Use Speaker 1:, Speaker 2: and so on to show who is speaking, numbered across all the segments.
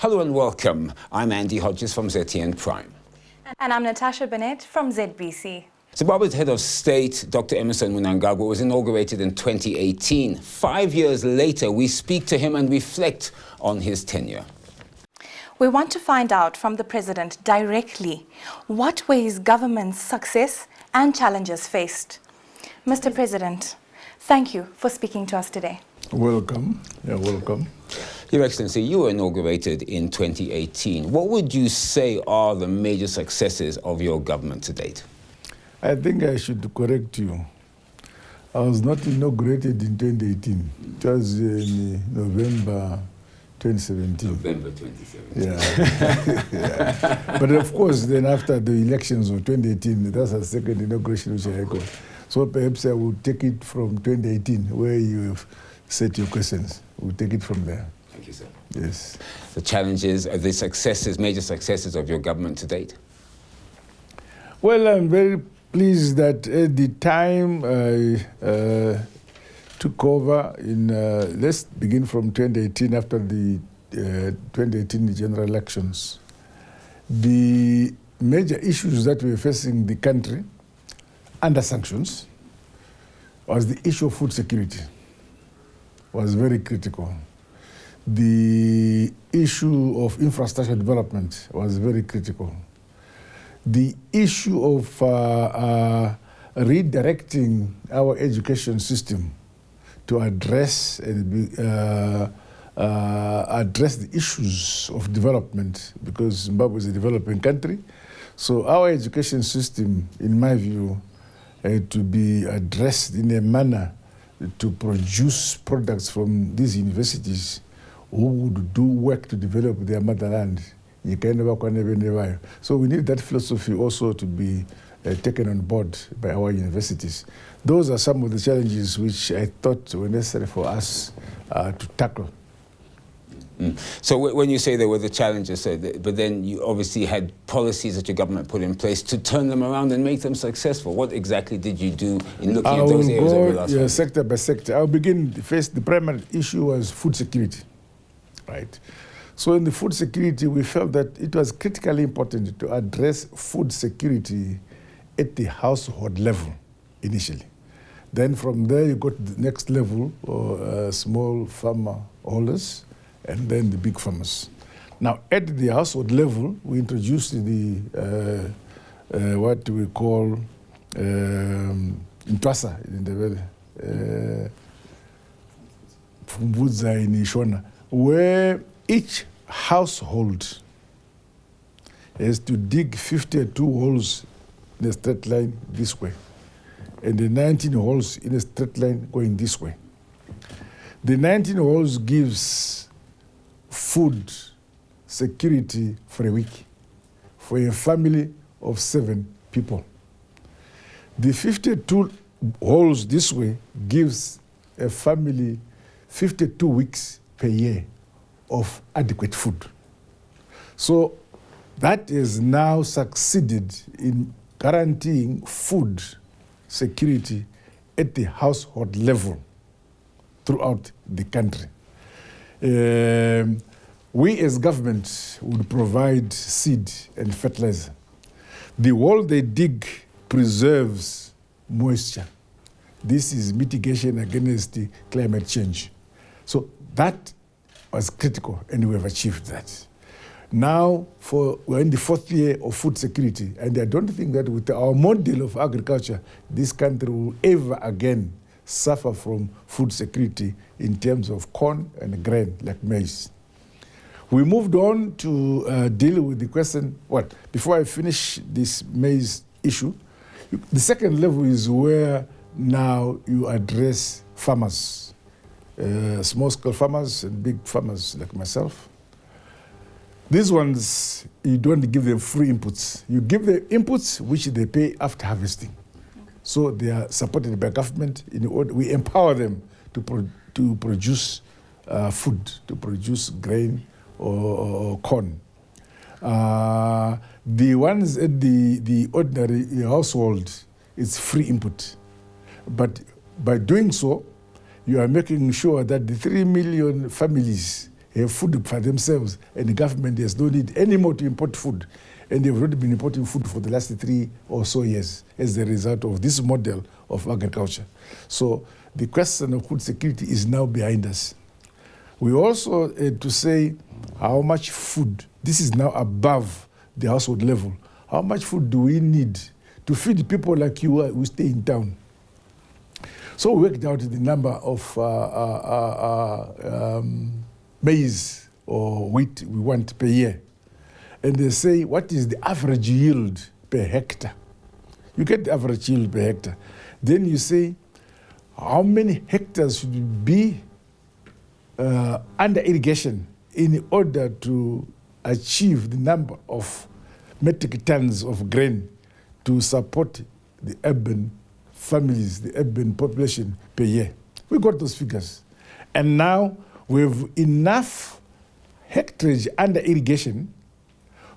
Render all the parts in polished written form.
Speaker 1: Hello and welcome. I'm Andy Hodges from ZTN Prime.
Speaker 2: And I'm Natasha Bennett from ZBC.
Speaker 1: Zimbabwe's head of state, Dr. E.D Mnangagwa, was inaugurated in 2018. 5 years later, we speak to him and reflect on his tenure.
Speaker 2: We want to find out from the President directly what were his government's success and challenges faced. Mr. President, thank you for speaking to us today.
Speaker 3: Welcome. You're welcome.
Speaker 1: Your Excellency, you were inaugurated in 2018. What would you say are the major successes of your government to date?
Speaker 3: I think I should correct you. I was not inaugurated in 2018. It was in November 2017.
Speaker 1: November 2017.
Speaker 3: Yeah. Yeah. But of course, then after the elections of 2018, that's the second inauguration which I got. So perhaps I will take it from 2018, where you have set your questions. We'll take it from there.
Speaker 1: Thank you, sir.
Speaker 3: Yes.
Speaker 1: The challenges, the successes, major successes of your government to date?
Speaker 3: Well, I'm very pleased that at the time I took over in, let's begin from 2018, after the 2018 general elections. The major issues that we were facing the country under sanctions was the issue of food security. Was very critical. The issue of infrastructure development was very critical. The issue of redirecting our education system to address address the issues of development, because Zimbabwe is a developing country. So our education system, in my view, had to be addressed in a manner to produce products from these universities who would do work to develop their motherland. So we need that philosophy also to be taken on board by our universities. Those are some of the challenges which I thought were necessary for us to tackle.
Speaker 1: So when you say there were the challenges, but then you obviously had policies that your government put in place to turn them around and make them successful. What exactly did you do in looking at those areas over the last 5 years?
Speaker 3: Sector by sector. I'll begin first. The primary issue was food security, right? So in the food security, we felt that it was critically important to address food security at the household level initially. Then from there, you go to the next level, small farmer holders, and then the big farmers. Now, at the household level, we introduced the what we call Intwasa in the Fumbudza in Ishona, where each household has to dig 52 holes in a straight line this way, and the 19 holes in a straight line going this way. The 19 holes gives food security for a week for a family of 7 people. The 52 holes this way gives a family 52 weeks per year of adequate food. So that has now succeeded in guaranteeing food security at the household level throughout the country. We as government would provide seed and fertilizer. The hole they dig preserves moisture. This is mitigation against the climate change. So that was critical, and we have achieved that. Now, we're in the 4th year of food security, and I don't think that with our model of agriculture, this country will ever again suffer from food security in terms of corn and grain like maize. We moved on to deal with the question, before I finish this maize issue, the second level is where now you address farmers, small-scale farmers and big farmers like myself. These ones, you don't give them free inputs. You give them inputs which they pay after harvesting. Okay. So they are supported by government. We empower them to produce food, to produce grain or corn. The ones at the ordinary household, it's free input. But by doing so, you are making sure that the 3 million families have food for themselves, and the government has no need anymore to import food. And they've already been importing food for the last 3 or so years as a result of this model of agriculture. So the question of food security is now behind us. We also to say how much food, this is now above the household level, how much food do we need to feed people like you who stay in town? So we worked out the number of maize or wheat we want per year. And they say, what is the average yield per hectare? You get the average yield per hectare. Then you say, how many hectares should be under irrigation in order to achieve the number of metric tons of grain to support the urban families, the urban population per year. We got those figures. And now we have enough hectarage under irrigation,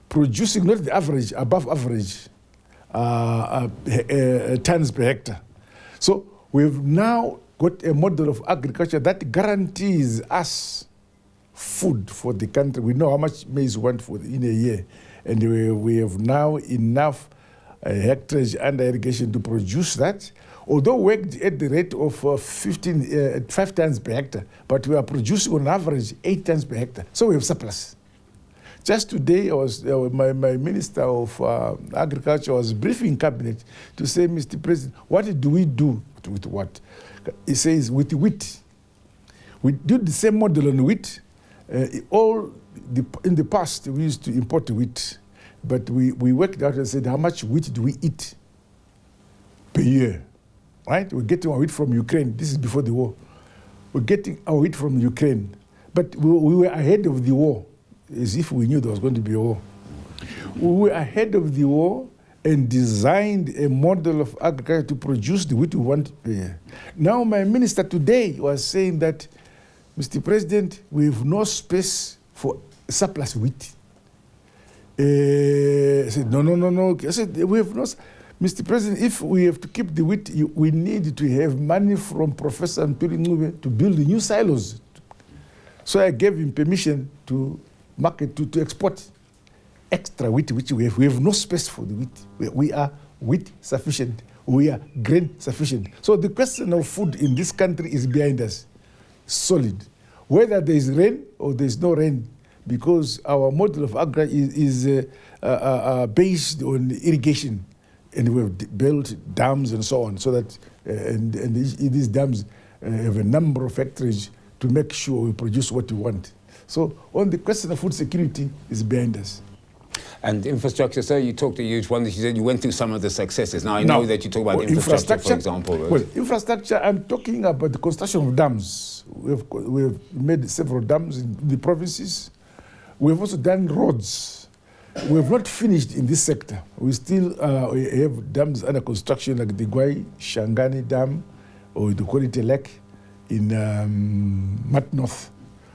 Speaker 3: producing not the average, above average tons per hectare. So we've now got a model of agriculture that guarantees us food for the country. We know how much maize we want for in a year, and we have now enough hectarage under irrigation to produce that. Although worked at the rate of 5 tons per hectare, but we are producing on average 8 tons per hectare. So we have surplus. Just today, I was my Minister of Agriculture was briefing Cabinet to say, Mr. President, what do we do with what? He says, with wheat. We do the same model on wheat. In the past, we used to import wheat, but we worked out and said, how much wheat do we eat per year? Right? We're getting our wheat from Ukraine. This is before the war. We're getting our wheat from Ukraine. But we were ahead of the war, as if we knew there was going to be a war. We were ahead of the war and designed a model of agriculture to produce the wheat we want per year. Now my minister today was saying that, Mr. President, we have no space for surplus wheat. I said, no. I said, we have no... Mr. President, if we have to keep the wheat, we need to have money from Professor Mpiri to build new silos. So I gave him permission to market, to export extra wheat, which we have. We have no space for the wheat. We are wheat sufficient. We are grain sufficient. So the question of food in this country is behind us, solid. Whether there is rain or there is no rain, because our model of agriculture is based on irrigation. And we've built dams and so on, so that these dams have a number of factories to make sure we produce what we want. So on the question of food security is behind us. And
Speaker 1: infrastructure, sir, you said you went through some of the successes. Now I know that you talk about infrastructure, for example.
Speaker 3: Well, infrastructure, I'm talking about the construction of dams. We've made several dams in the provinces. We've also done roads. We have not finished in this sector. We still have dams under construction, like the Gwai Shangani Dam or the Quality Lake in Mat North.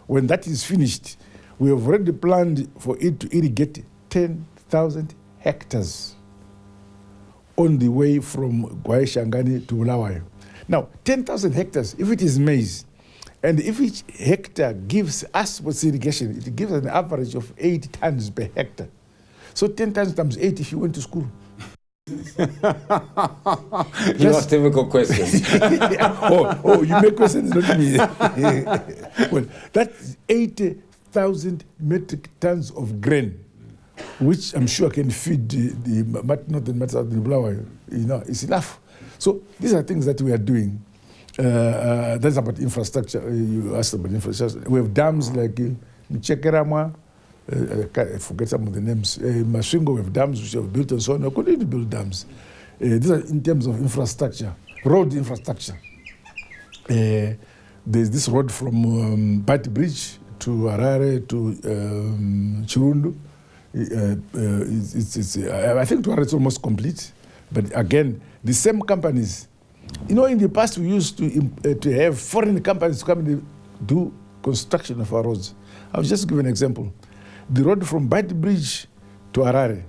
Speaker 3: When that is finished, we have already planned for it to irrigate 10,000 hectares on the way from Gwai Shangani to Bulawayo. Now, 10,000 hectares, if it is maize, and if each hectare gives us with irrigation, it gives an average of 8 tons per hectare. So 10 tons times 8 if you went to school.
Speaker 1: You ask difficult questions.
Speaker 3: You make questions, not me. Well, that's 80,000 metric tons of grain, which I'm sure can feed the North and South and Bulawayo. It's enough. So these are things that we are doing. That's about infrastructure. You asked about infrastructure. We have dams like Mchekerama. I forget some of the names. Masvingo, we have dams which have built and so on. We continue to build dams. These are in terms of infrastructure, road infrastructure. There's this road from Bati Bridge to Harare to Chirundu. I think to Harare it's almost complete. But again, the same companies. In the past we used to have foreign companies to come and do construction of our roads. I'll just give an example. The road from Bati Bridge to Harare.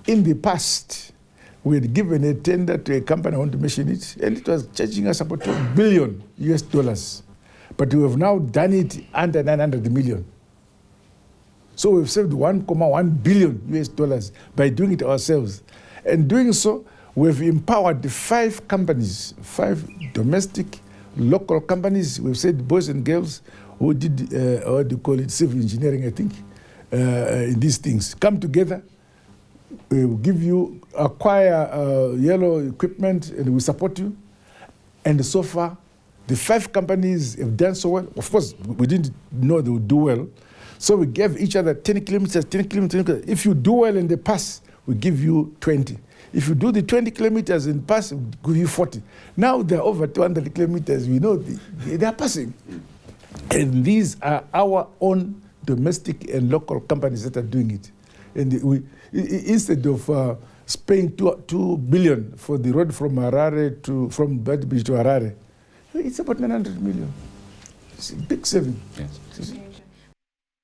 Speaker 3: In the past, we had given a tender to a company, I want to mention it, and it was charging us about $2 billion. But we have now done it under 900 million. So we've saved 1.1 billion US dollars by doing it ourselves. And doing so, we've empowered the 5 companies, 5 domestic, local companies. We've said boys and girls who did, what do you call it, civil engineering, I think, in these things. Come together, we will give you, acquire yellow equipment, and we support you. And so far, the 5 companies have done so well. Of course, we didn't know they would do well. So we gave each other 10 kilometers, 10 kilometers. If you do well in the pass, we give you 20. If you do the 20 kilometers in pass, we give you 40. Now they're over 200 kilometers. We know they are passing. And these are our own domestic and local companies that are doing it. And we, instead of paying 2 billion for the road from Harare from Beach to Harare, it's about 900 million. It's a big saving. Yes.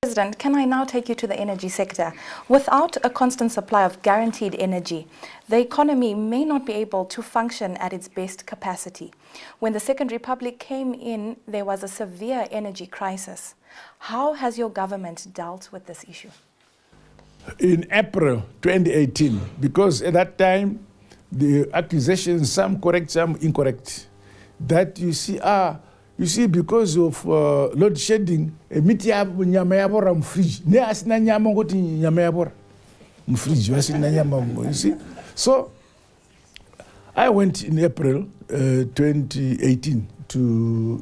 Speaker 2: President, can I now take you to the energy sector? Without a constant supply of guaranteed energy, the economy may not be able to function at its best capacity. When the Second Republic came in, there was a severe energy crisis. How has your government dealt with this issue?
Speaker 3: In April 2018, because at that time, the accusations, some correct, some incorrect, that you see, because of load shedding, miti nyama yabora mfridge. Ne asina nyama ngoti nyama yabora mfridge. Asina nyama, you see. So I went in April 2018 to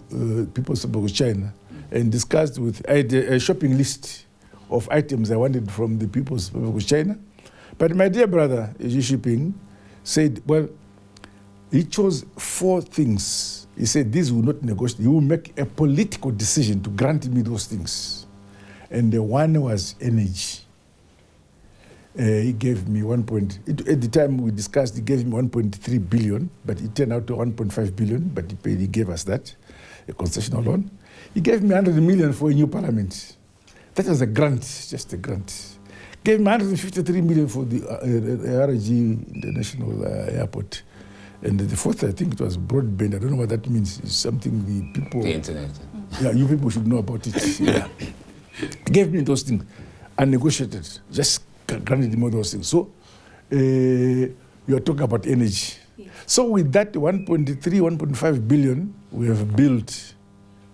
Speaker 3: People's Republic of China and discussed with, I had a shopping list of items I wanted from the People's Republic of China. But my dear brother, Xi Jinping, said, well, he chose 4 things. He said, these will not negotiate. He will make a political decision to grant me those things. And the one was energy. He gave me at the time we discussed, he gave me 1.3 billion, but it turned out to 1.5 billion, but he gave us that, a concessional loan. He gave me 100 million for a new parliament. That was a grant, just a grant. Gave me 153 million for the RG International Airport. And the 4th, I think it was broadband. I don't know what that means. It's something the people...
Speaker 1: The internet.
Speaker 3: Yeah, you people should know about it. Yeah. Gave me those things. Unnegotiated. Just granted him all those things. So, you're talking about energy. Yes. So with that 1.3, 1.5 billion, we have built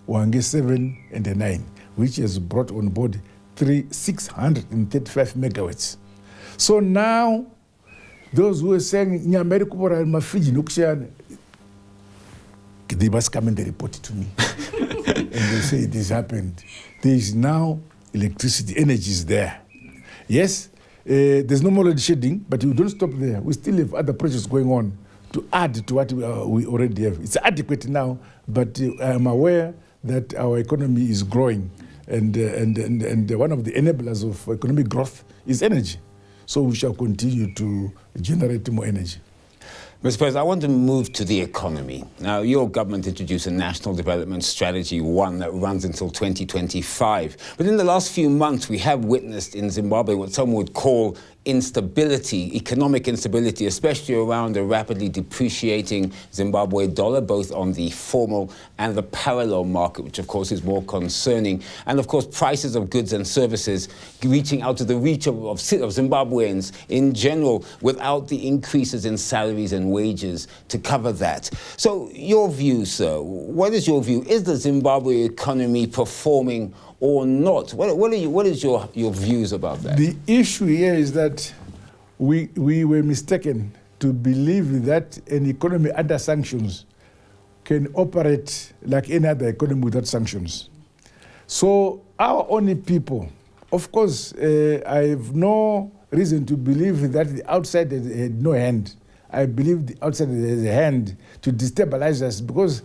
Speaker 3: Wange 7 and the 9, which has brought on board 635 megawatts. So now, those who are saying, they must come and they report it to me. And they say it has happened. There is now electricity, energy is there. Yes, there's no more load shedding, but we don't stop there. We still have other projects going on to add to what we already have. It's adequate now, but I'm aware that our economy is growing. And one of the enablers of economic growth is energy. So we shall continue to generate more energy.
Speaker 1: Mr. President, I want to move to the economy. Now, your government introduced a National Development Strategy 1 that runs until 2025. But in the last few months, we have witnessed in Zimbabwe what some would call instability, economic instability, especially around the rapidly depreciating Zimbabwe dollar, both on the formal and the parallel market, which of course is more concerning. And of course, prices of goods and services reaching out to the reach of Zimbabweans in general without the increases in salaries and wages to cover that. So your view, sir, what is your view? Is the Zimbabwe economy performing or not? What is your views about that?
Speaker 3: The issue here is that we were mistaken to believe that an economy under sanctions can operate like any other economy without sanctions. So our only people, of course, I have no reason to believe that the outside had no hand. I believe the outside has a hand to destabilize us, because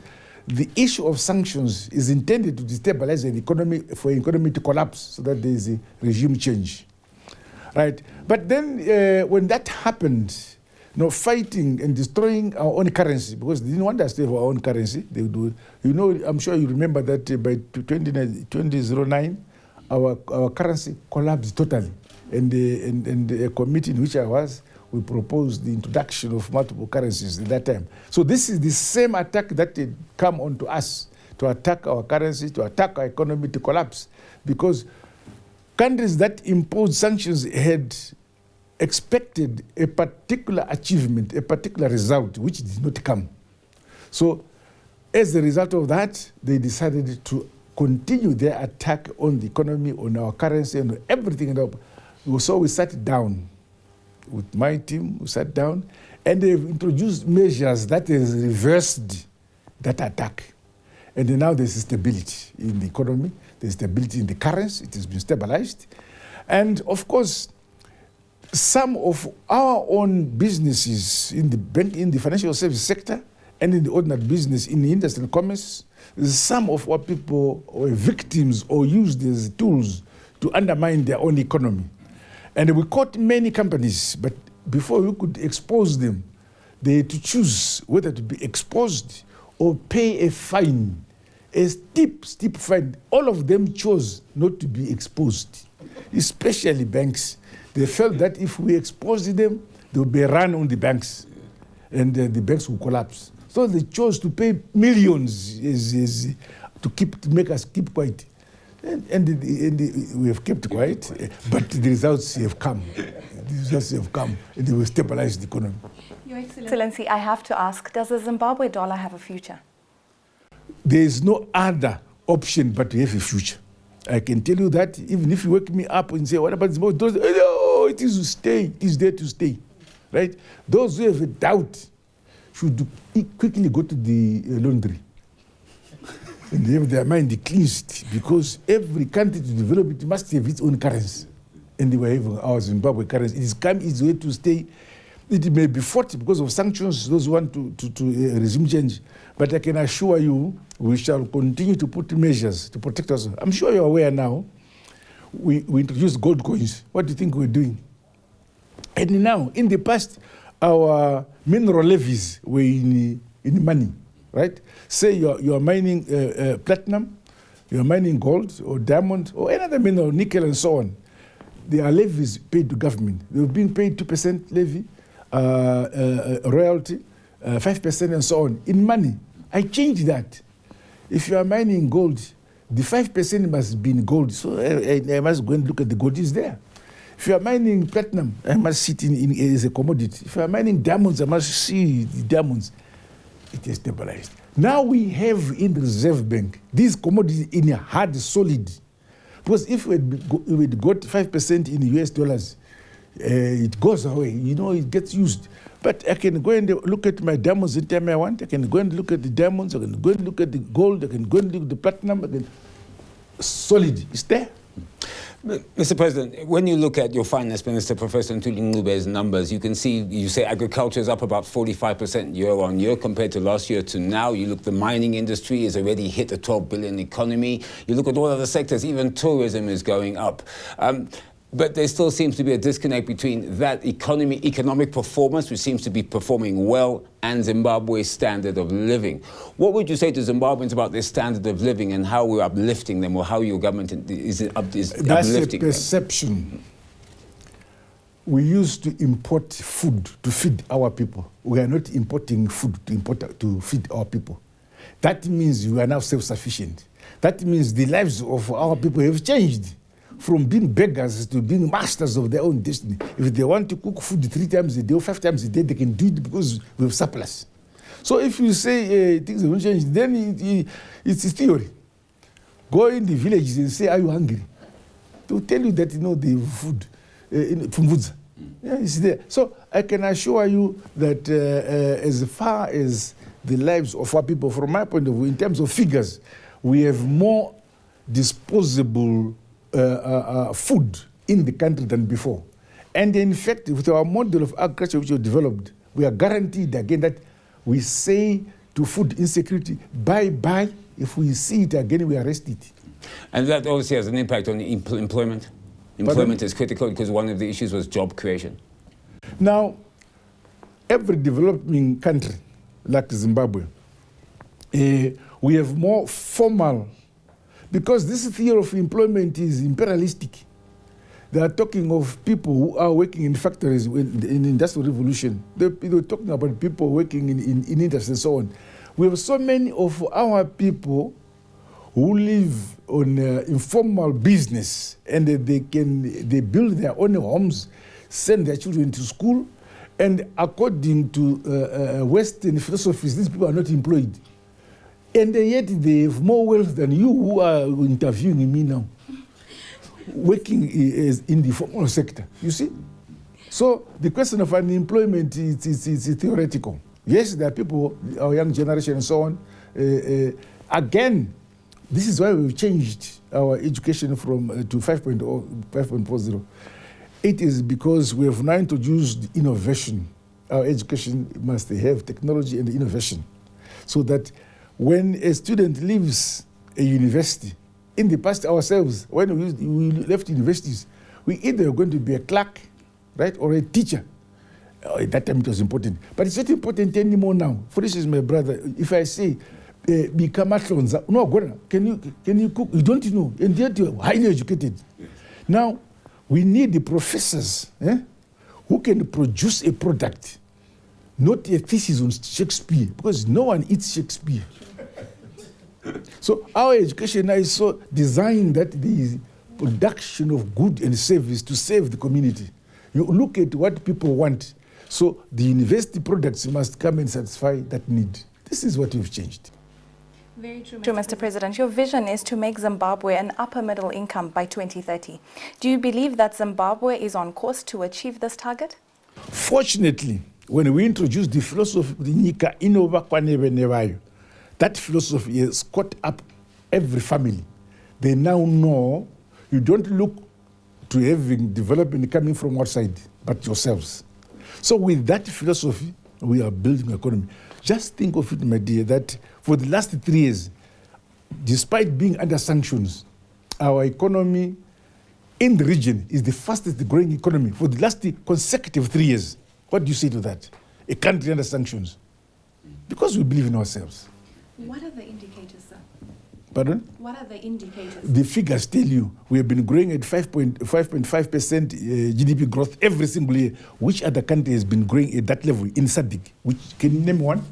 Speaker 3: the issue of sanctions is intended to destabilize the economy, for the economy to collapse so that there is a regime change. Right? But then when that happened, fighting and destroying our own currency, because they didn't want us to have our own currency. They would do, I'm sure you remember that by 2009, our currency collapsed totally. And a committee in which I was, we proposed the introduction of multiple currencies at that time. So this is the same attack that had come onto us to attack our currency, to attack our economy, to collapse. Because countries that imposed sanctions had expected a particular achievement, a particular result, which did not come. So as a result of that, they decided to continue their attack on the economy, on our currency, and everything. So we sat down with my team, we sat down, and they've introduced measures that has reversed that attack. And then now there's stability in the economy, there's stability in the currency, it has been stabilized. And of course, some of our own businesses in the bank, in the financial service sector, and in the ordinary business, in the industry and commerce, some of our people were victims or used as tools to undermine their own economy. And we caught many companies, but before we could expose them, they had to choose whether to be exposed or pay a fine, a steep fine. All of them chose not to be exposed, especially banks. They felt that if we exposed them, there would be a run on the banks, and the banks would collapse. So they chose to pay millions to make us keep quiet. And we have kept quiet, but the results have come. The results have come, and they will stabilize the economy.
Speaker 2: Your Excellency, I have to ask, does the Zimbabwe dollar have a future?
Speaker 3: There is no other option but to have a future. I can tell you that even if you wake me up and say, what about Zimbabwe dollar? Oh, it is to stay. It is there to stay. Right? Those who have a doubt should quickly go to the laundry and have their mind cleansed, because every country to develop it must have its own currency. And they were having our Zimbabwe currency. It has come its way to stay. It may be fought because of sanctions, those who want to resume change. But I can assure you, we shall continue to put measures to protect us. I'm sure you're aware now, we introduced gold coins. What do you think we're doing? And now, in the past, our mineral levies were in money, right? Say you're mining platinum, you're mining gold or diamond or any other mineral, nickel and so on. There are levies paid to government. They've been paid 2% levy, royalty, 5% and so on, in money. I changed that. If you are mining gold, the 5% must be in gold. So I must go and look at the gold is there. If you are mining platinum, I must see it as a commodity. If you are mining diamonds, I must see the diamonds. It is stabilized. Now we have in the Reserve Bank these commodities in a hard, solid. Because if we had got 5% in US dollars, it goes away. You know, it gets used. But I can go and look at my diamonds anytime I want. I can go and look at the diamonds. I can go and look at the gold. I can go and look at the platinum. Solid. It's there.
Speaker 1: Mr. President, when you look at your Finance Minister, Professor Ntuli Ngube's numbers, you can see, you say agriculture is up about 45% year on year compared to last year to now. You look, the mining industry has already hit a 12 billion economy. You look at all other sectors, even tourism is going up. But there still seems to be a disconnect between that economic performance, which seems to be performing well, and Zimbabwe's standard of living. What would you say to Zimbabweans about their standard of living and how we're uplifting them, or how your government is uplifting them?
Speaker 3: That's a perception. We used to import food to feed our people. We are not importing food to feed our people. That means we are now self-sufficient. That means the lives of our people have changed from being beggars to being masters of their own destiny. If they want to cook food 3 times a day or 5 times a day, they can do it because we have surplus. So if you say things will change, then it's a theory. Go in the villages and say, are you hungry? To tell you that, the food from Vudza. Yeah, it's there. So I can assure you that as far as the lives of our people, from my point of view, in terms of figures, we have more disposable food in the country than before. And in fact, with our model of agriculture which we developed, we are guaranteed again that we say to food insecurity, bye. If we see it again, we arrest it.
Speaker 1: And that obviously has an impact on employment. Employment is critical because one of the issues was job creation.
Speaker 3: Now, every developing country like Zimbabwe, we have more formal. Because this theory of employment is imperialistic. They are talking of people who are working in factories in the Industrial Revolution. They're talking about people working in industry and so on. We have so many of our people who live on informal business, and they build their own homes, send their children to school, and according to Western philosophies, these people are not employed. And yet they have more wealth than you who are interviewing me now, working in the formal sector, you see? So the question of unemployment is theoretical. Yes, there are people, our young generation and so on. Again, this is why we've changed our education from to 5.0. It is because we have now introduced innovation. Our education must have technology and innovation, so that when a student leaves a university, in the past ourselves, when we left universities, we either were going to be a clerk, right, or a teacher. At that time it was important. But it's not important anymore now. For instance, my brother, if I say, become a clonza, no, can you cook? You don't know, and yet you're highly educated. Now, we need the professors who can produce a product, not a thesis on Shakespeare, because no one eats Shakespeare. So our education now is so designed that there is production of good and service to save the community. You look at what people want. So the university products must come and satisfy that need. This is what we've changed.
Speaker 2: Very true, Mr. President. Your vision is to make Zimbabwe an upper middle income by 2030. Do you believe that Zimbabwe is on course to achieve this target?
Speaker 3: Fortunately, when we introduced the philosophy of the Nika Inova Kwanebe Nevayo, that philosophy has caught up every family. They now know you don't look to having development coming from outside, but yourselves. So with that philosophy, we are building an economy. Just think of it, my dear, that for the last 3 years, despite being under sanctions, our economy in the region is the fastest growing economy for the last consecutive 3 years. What do you say to that? A country under sanctions. Because we believe in ourselves.
Speaker 2: What are the indicators, sir?
Speaker 3: Pardon?
Speaker 2: What are the indicators?
Speaker 3: The figures tell you we have been growing at 5.5% GDP growth every single year. Which other country has been growing at that level in SADC? Can you name one?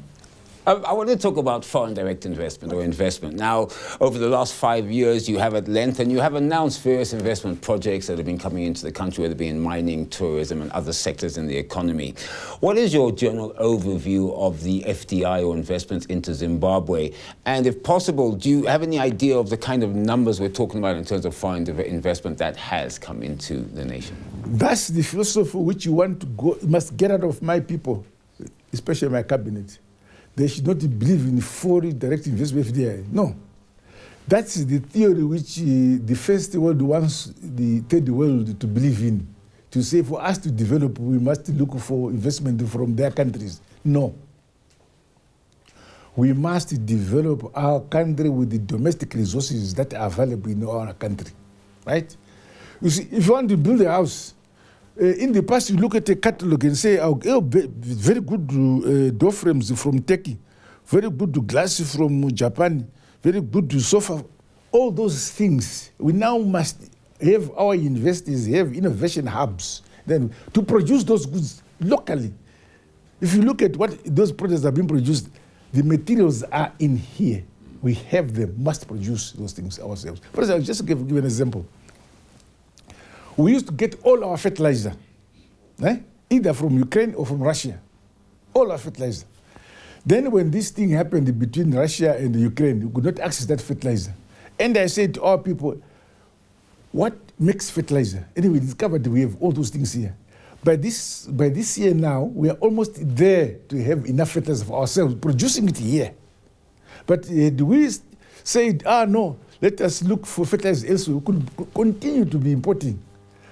Speaker 1: I want to talk about foreign direct investment or investment. Now, over the last 5 years, you have at length, and you have announced various investment projects that have been coming into the country, whether it be in mining, tourism, and other sectors in the economy. What is your general overview of the FDI or investments into Zimbabwe? And if possible, do you have any idea of the kind of numbers we're talking about in terms of foreign investment that has come into the nation?
Speaker 3: That's the philosophy which you want to go, must get out of my people, especially my cabinet. They should not believe in foreign direct investment FDI. No. That's the theory which the first world wants the third world to believe in. To say for us to develop, we must look for investment from their countries. No. We must develop our country with the domestic resources that are available in our country. Right? You see, if you want to build a house, in the past, you look at a catalog and say, oh, very good door frames from Turkey, very good glass from Japan, very good sofa. All those things, we now must have our universities, have innovation hubs, then to produce those goods locally. If you look at what those products are being produced, the materials are in here. We have them, must produce those things ourselves. For example, just to give an example. We used to get all our fertilizer, either from Ukraine or from Russia, all our fertilizer. Then when this thing happened between Russia and Ukraine, we could not access that fertilizer. And I said to our people, what makes fertilizer? Anyway, we discovered we have all those things here. By this year now, we are almost there to have enough fertilizer for ourselves, producing it here. But we said, no, let us look for fertilizer elsewhere. We could continue to be importing.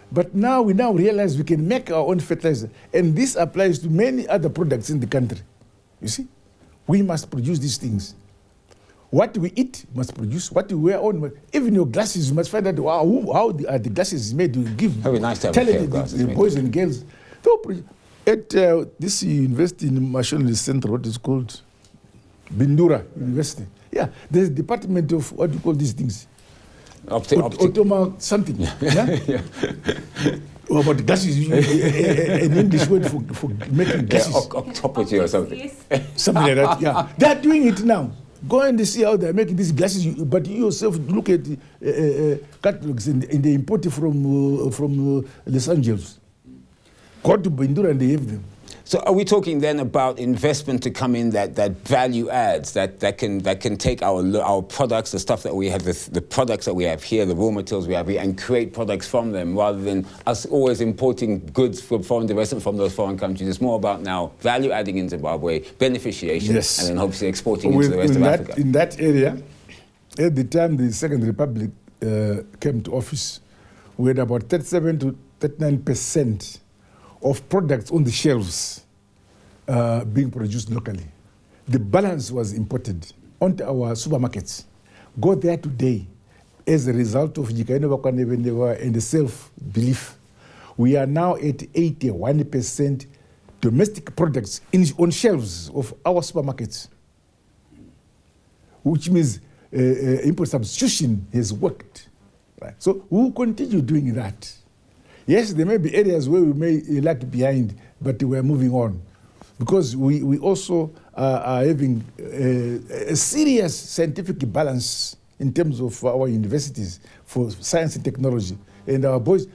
Speaker 3: But now we realize we can make our own fertilizer. And this applies to many other products in the country. You see? We must produce these things. What we eat must produce. What we wear on, even your glasses, you must find out how the glasses made. You give
Speaker 1: very nice to have
Speaker 3: the boys and girls. At this university in Mashonali Center, what is called Bindura University. Yeah, there's a department of what do you call these things? Automa something. Yeah? Or about glasses, an English word for making glasses.
Speaker 1: Octopity or something.
Speaker 3: Something like that, yeah. They're doing it now. Go and see how they're making these glasses, but you yourself look at catalogs and they import it from Los Angeles. Go to Bandura and they have them.
Speaker 1: So are we talking then about investment to come in that value adds, that can take our products, the stuff that we have, the products that we have here, the raw materials we have here, and create products from them, rather than us always importing goods from foreign investment from those foreign countries? It's more about now value adding in Zimbabwe, beneficiation,
Speaker 3: yes,
Speaker 1: and then hopefully exporting into the rest of Africa.
Speaker 3: In that area, at the time the Second Republic came to office, we had about 37 to 39% of products on the shelves being produced locally. The balance was imported onto our supermarkets. Go there today, as a result of Jikaino and the self-belief, we are now at 81% domestic products on shelves of our supermarkets, which means import substitution has worked. Right? So we will continue doing that. Yes, there may be areas where we may lag behind, but we are moving on. Because we also are having a serious scientific balance in terms of our universities for science and technology. And our boys,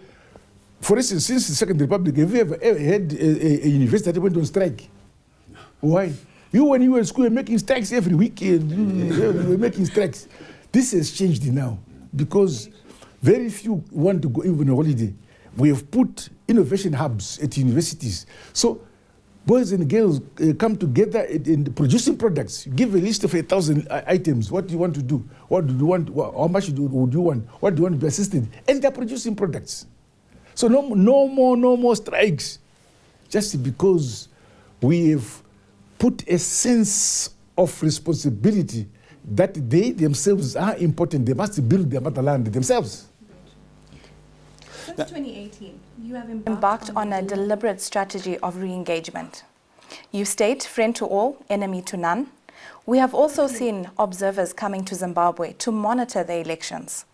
Speaker 3: for instance, since the Second Republic, have you ever had a university that went on strike? Why? You, when you were in school, were making strikes every weekend. You were making strikes. This has changed now because very few want to go even on holiday. We have put innovation hubs at universities. So boys and girls come together in producing products. You give a list of 1,000 items. What do you want to do? What do you want? How much would you want? What do you want to be assisted? And they're producing products. So no more strikes. Just because we have put a sense of responsibility that they themselves are important. They must build their motherland themselves.
Speaker 2: Since 2018, you have embarked on a deliberate strategy of re-engagement. You state friend to all, enemy to none. We have also seen observers coming to Zimbabwe to monitor the elections.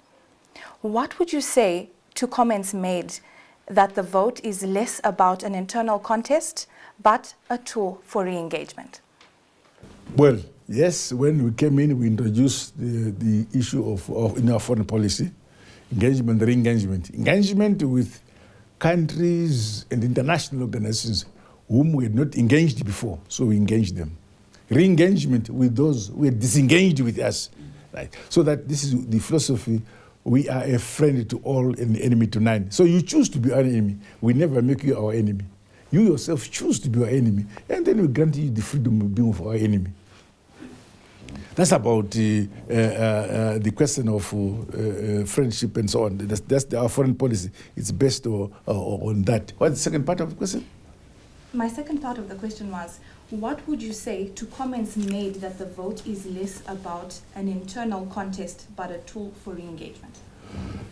Speaker 2: What would you say to comments made that the vote is less about an internal contest, but a tool for re-engagement?
Speaker 3: Well, yes, when we came in, we introduced the issue of in our foreign policy, engagement, re-engagement. Engagement with countries and international organizations whom we had not engaged before, so we engaged them. Re-engagement with those who had disengaged with us. Right? So that this is the philosophy, we are a friend to all and the enemy to none. So you choose to be our enemy. We never make you our enemy. You yourself choose to be our enemy, and then we grant you the freedom of being our enemy. That's about the question of friendship and so on. That's our foreign policy. It's based on that. What's the second part of the question?
Speaker 2: My second part of the question was, what would you say to comments made that the vote is less about an internal contest but a tool for re-engagement?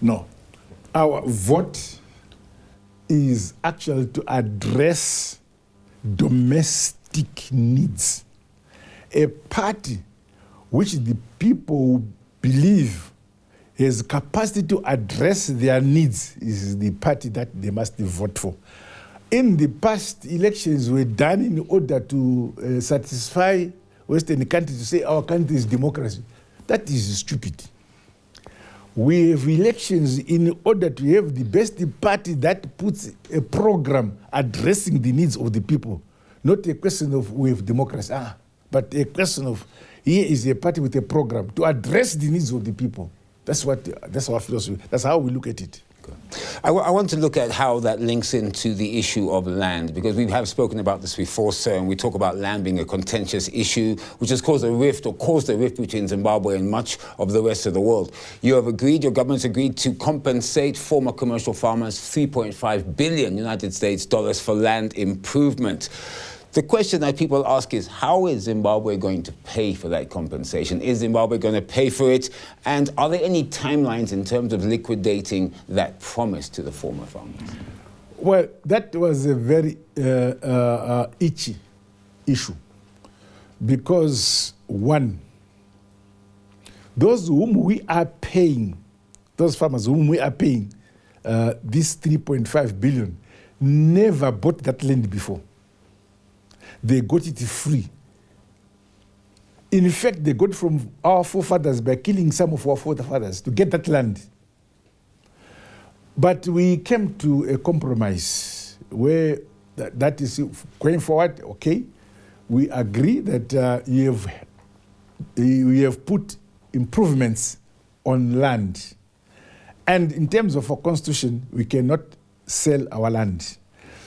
Speaker 3: No. Our vote is actually to address domestic needs. A party which the people believe has capacity to address their needs is the party that they must vote for. In the past, elections were done in order to satisfy Western countries to say our country is democracy. That is stupid. We have elections in order to have the best party that puts a program addressing the needs of the people. Not a question of we have democracy, but a question of here is a party with a program to address the needs of the people. That's our philosophy. That's how we look at it.
Speaker 1: I want to look at how that links into the issue of land, because we have spoken about this before, sir, and we talk about land being a contentious issue, which has caused a rift between Zimbabwe and much of the rest of the world. Your government's agreed to compensate former commercial farmers $3.5 billion United States dollars for land improvement. The question that people ask is, how is Zimbabwe going to pay for that compensation? Is Zimbabwe going to pay for it? And are there any timelines in terms of liquidating that promise to the former farmers?
Speaker 3: Well, that was a very itchy issue. Because, one, those whom we are paying, those farmers whom we are paying this $3.5 billion never bought that land before. They got it free. In fact, they got from our forefathers by killing some of our forefathers to get that land. But we came to a compromise where that is going forward, okay. We agree that we have put improvements on land. And in terms of our constitution, we cannot sell our land.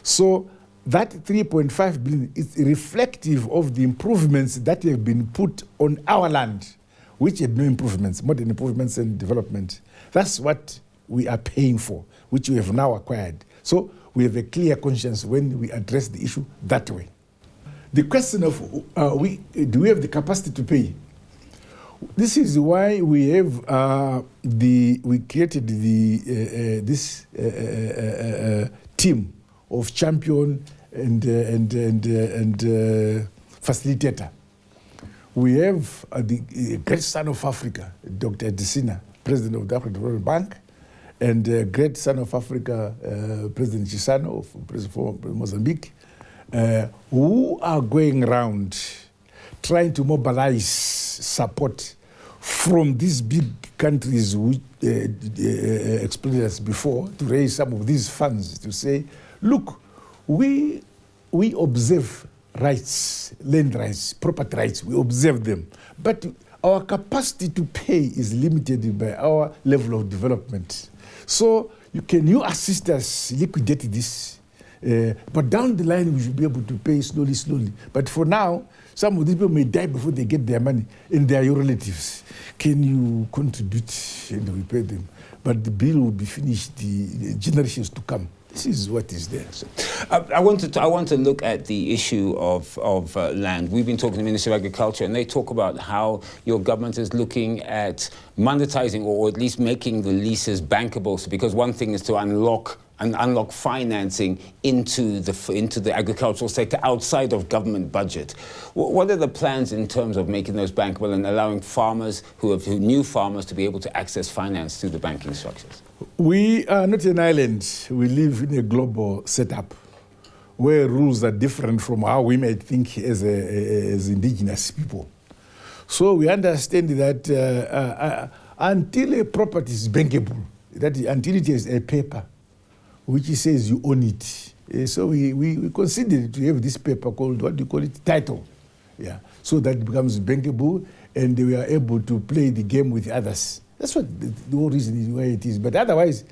Speaker 3: So that 3.5 billion is reflective of the improvements that have been put on our land, which had no improvements, modern improvements and development. That's what we are paying for, which we have now acquired. So we have a clear conscience when we address the issue that way. The question of do we have the capacity to pay? This is why we have we created this team of champion and facilitator. We have the great son of Africa, Dr. Desina, president of the African Development Bank, and great son of Africa, President Chisano, president of Mozambique, who are going around trying to mobilize support from these big countries which explained us before, to raise some of these funds to say, look, we observe rights, land rights, property rights, we observe them. But our capacity to pay is limited by our level of development. So can you assist us liquidate this? But down the line, we should be able to pay slowly. But for now, some of these people may die before they get their money, and they are your relatives. Can you contribute and repay them? But the bill will be finished the generations to come. This is what is there. So,
Speaker 1: I want to look at the issue of land. We've been talking to the Ministry of Agriculture, and they talk about how your government is looking at monetizing, or at least making the leases bankable. So, because one thing is to unlock financing into the agricultural sector outside of government budget. What are the plans in terms of making those bankable and allowing farmers new farmers to be able to access finance through the banking structures?
Speaker 3: We are not an island. We live in a global setup where rules are different from how we might think as indigenous people. So we understand that until a property is bankable, until it is a paper which says you own it. So we consider to have this paper called, what do you call it, title. Yeah. So that it becomes bankable and we are able to play the game with others. That's what the whole reason is why it is. But otherwise,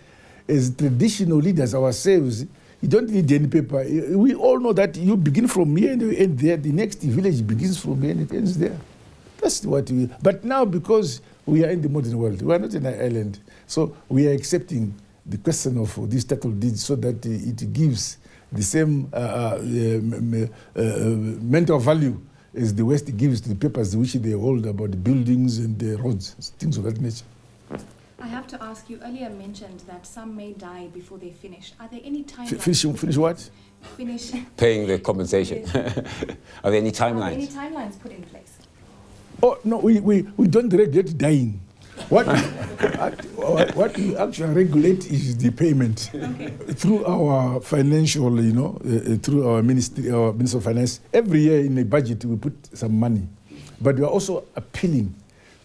Speaker 3: as traditional leaders ourselves, you don't need any paper. We all know that you begin from here and you end there. The next village begins from here and it ends there. That's what we... But now, because we are in the modern world, we are not in an island, so we are accepting the question of this title deed so that it gives the same mental value as the West gives to the papers which they hold about the buildings and the roads, things of that nature.
Speaker 2: I have to ask, you earlier mentioned that some may die before they finish. Are there any timelines?
Speaker 3: Finish what?
Speaker 2: Finish.
Speaker 1: Paying the compensation.
Speaker 2: Yes.
Speaker 1: Are there any timelines?
Speaker 2: Are there any timelines put in place?
Speaker 3: Oh, no, we don't regulate dying. What we actually regulate is the payment.
Speaker 2: Okay.
Speaker 3: Through our financial, through our Ministry of Finance. Every year in the budget, we put some money. But we are also appealing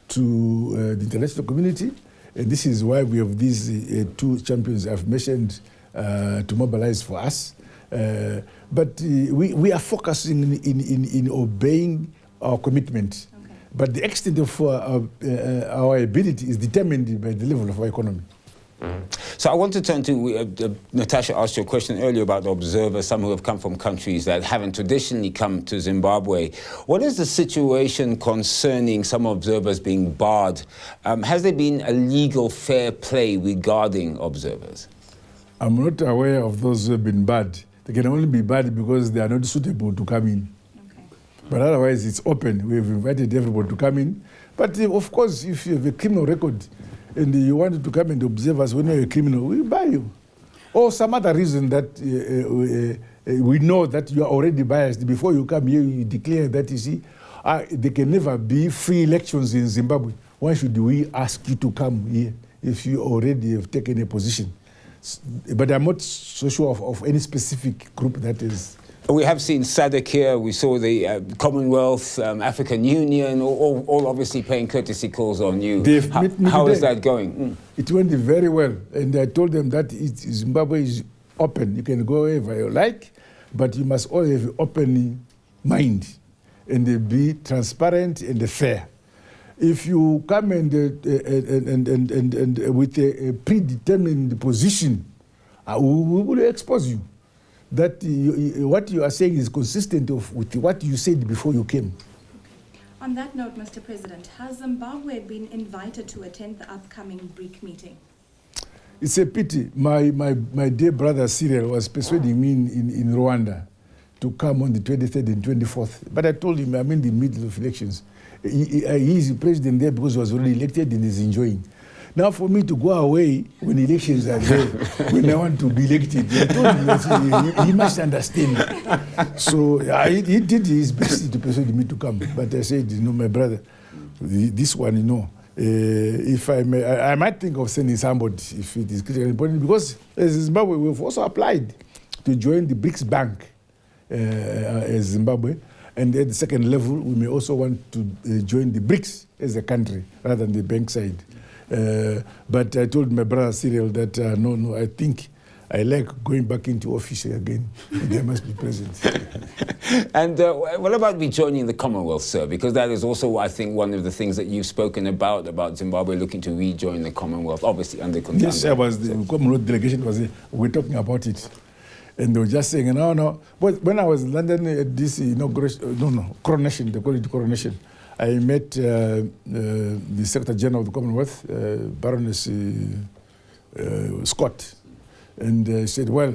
Speaker 3: to the international community. And this is why we have these two champions I've mentioned to mobilize for us. But we are focusing in obeying our commitment. Okay. But the extent of our ability is determined by the level of our economy.
Speaker 1: So I want to turn to, Natasha asked you a question earlier about observers, some who have come from countries that haven't traditionally come to Zimbabwe. What is the situation concerning some observers being barred? Has there been a legal fair play regarding observers?
Speaker 3: I'm not aware of those who have been barred. They can only be barred because they are not suitable to come in. Okay. But otherwise, it's open. We've invited everybody to come in. But of course, if you have a criminal record, and you wanted to come and observe us when you're a criminal, we buy you. Or some other reason that we know that you are already biased. Before you come here, you declare that, you see, there can never be free elections in Zimbabwe. Why should we ask you to come here if you already have taken a position? But I'm not so sure of any specific group that is
Speaker 1: We have seen SADC here, we saw the Commonwealth, African Union, all obviously paying courtesy calls on you. How is that going?
Speaker 3: It went very well, and I told them that Zimbabwe is open. You can go wherever you like, but you must always have an open mind and be transparent and fair. If you come and with a predetermined position, we will expose you. That what you are saying is consistent with what you said before you came.
Speaker 2: On that note, Mr. President, has Zimbabwe been invited to attend the upcoming BRIC meeting?
Speaker 3: It's a pity. My dear brother Cyril was persuading me in Rwanda to come on the 23rd and 24th. But I told him I'm in the middle of elections. He is the president there because he was already elected and is enjoying. Now for me to go away when elections are there, when I want to be elected, I told him that he must understand. So he did his best to persuade me to come. But I said, my brother, this one, if I may, I might think of sending somebody if it is critically important, because as Zimbabwe, we've also applied to join the BRICS Bank as Zimbabwe. And at the second level, we may also want to join the BRICS as a country rather than the bank side. But I told my brother Cyril that no, I think I like going back into office again. They must be present.
Speaker 1: And what about rejoining the Commonwealth, sir? Because that is also, I think, one of the things that you've spoken about Zimbabwe looking to rejoin the Commonwealth, obviously under control.
Speaker 3: Yes, I was, the Commonwealth delegation was there. We were talking about it. And they were just saying, no. But when I was in London at this inauguration, coronation, they call it coronation, I met the Secretary General of the Commonwealth, Baroness Scott, and said, well,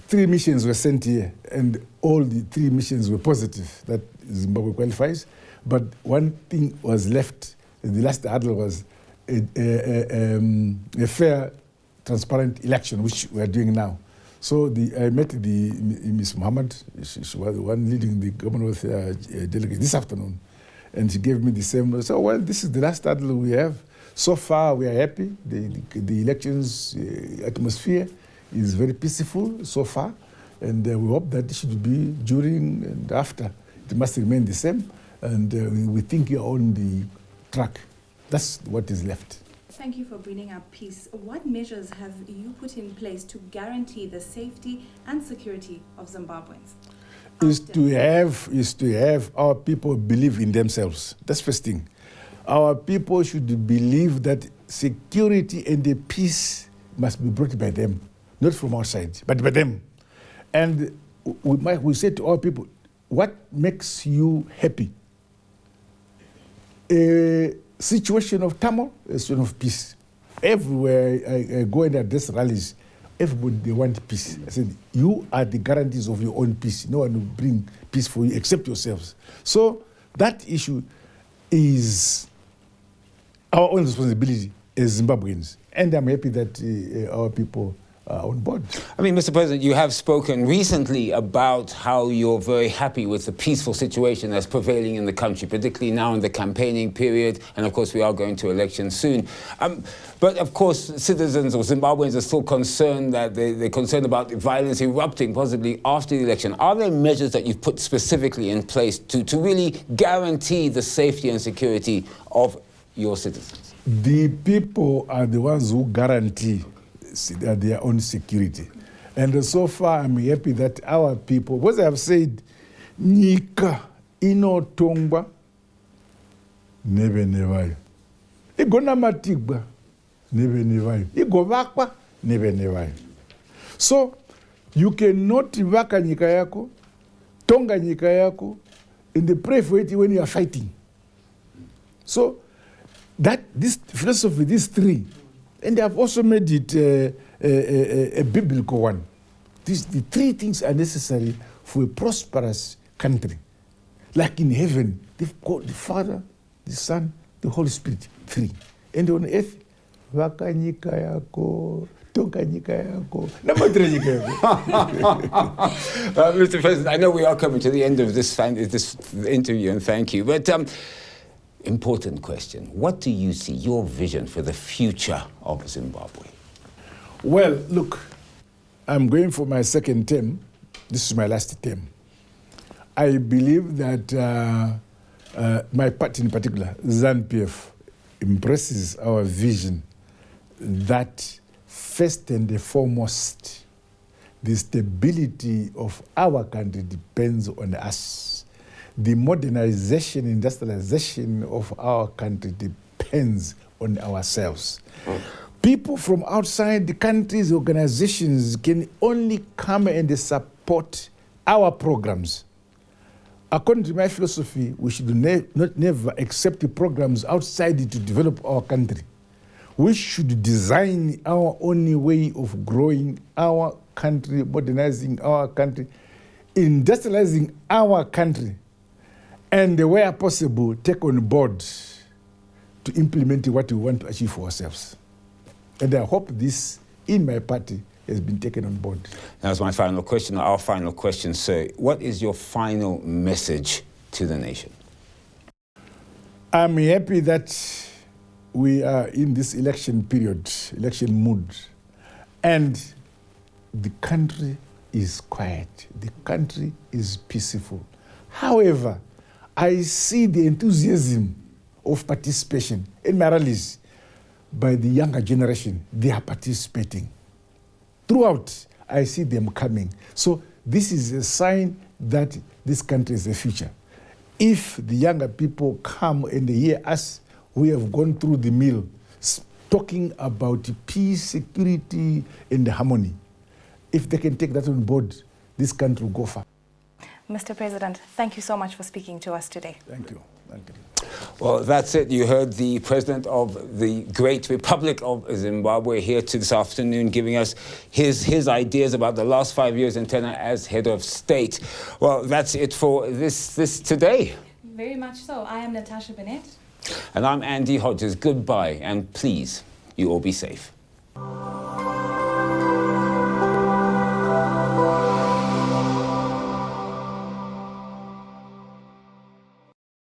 Speaker 3: 3 missions were sent here, and all the 3 missions were positive that Zimbabwe qualifies. But one thing was left, the last hurdle was a fair, transparent election, which we are doing now. So I met Ms. Mohammed. She was the one leading the Commonwealth delegate this afternoon. And she gave me the same. So, well, this is the last hurdle we have. So far, we are happy. The elections atmosphere is very peaceful so far. And we hope that it should be during and after. It must remain the same. And we think you're on the track. That's what is left.
Speaker 2: Thank you for bringing up peace. What measures have you put in place to guarantee the safety and security of Zimbabweans?
Speaker 3: Is to have our people believe in themselves. That's first thing. Our people should believe that security and the peace must be brought by them, not from our side, but by them. And we say to our people, what makes you happy? A situation of turmoil, a situation of peace. Everywhere I go and address rallies, everybody, they want peace. I said, you are the guarantees of your own peace. No one will bring peace for you except yourselves. So that issue is our own responsibility as Zimbabweans. And I'm happy that our people are on board.
Speaker 1: I mean, Mr. President, you have spoken recently about how you're very happy with the peaceful situation that's prevailing in the country, particularly now in the campaigning period. And of course, we are going to elections soon. But of course, citizens or Zimbabweans are still concerned that they're concerned about violence erupting possibly after the election. Are there measures that you've put specifically in place to really guarantee the safety and security of your citizens?
Speaker 3: The people are the ones who guarantee their own security. And so far, I'm happy that our people, because I have said, Nika inotongwa neve nevayo. Igona matigba neve nevayo. Igovakwa neve nevayo. So, you cannot vaka nyika yako, tonga nyika yako, and pray for it when you are fighting. So, this philosophy, these 3, and they have also made it a biblical one. The 3 things are necessary for a prosperous country. Like in heaven, they've got the Father, the Son, the Holy Spirit, 3. And on earth, vaka nyika yako, tonga nyika yako, namadre nyika yako.
Speaker 1: Mr. President, I know we are coming to the end of this interview, and thank you. But important question. What do you see, your vision for the future of Zimbabwe?
Speaker 3: Well, look, I'm going for my 2nd term. This is my last term. I believe that my party in particular, ZTNPRIME'S, embraces our vision that first and foremost, the stability of our country depends on us. The modernization, industrialization of our country depends on ourselves. People from outside the country's organizations can only come and support our programs. According to my philosophy, we should never accept the programs outside to develop our country. We should design our own way of growing our country, modernizing our country, industrializing our country, and where possible, take on board to implement what we want to achieve for ourselves. And I hope this, in my party, has been taken on board.
Speaker 1: That's my final question, our final question, sir. What is your final message to the nation?
Speaker 3: I'm happy that we are in this election period, election mood, and the country is quiet. The country is peaceful. However, I see the enthusiasm of participation in my rallies by the younger generation. They are participating. Throughout, I see them coming. So this is a sign that this country is the future. If the younger people come and hear us, we have gone through the mill, talking about peace, security, and harmony. If they can take that on board, this country will go far.
Speaker 2: Mr. President, thank you so much for speaking to us today.
Speaker 3: Thank you. Thank you.
Speaker 1: Well, that's it. You heard the President of the great Republic of Zimbabwe here this afternoon giving us his ideas about the last 5 years in tenure as head of state. Well, that's it for this today.
Speaker 2: Very much so. I am Natasha Bennett.
Speaker 1: And I'm Andy Hodges. Goodbye, and please, you all be safe.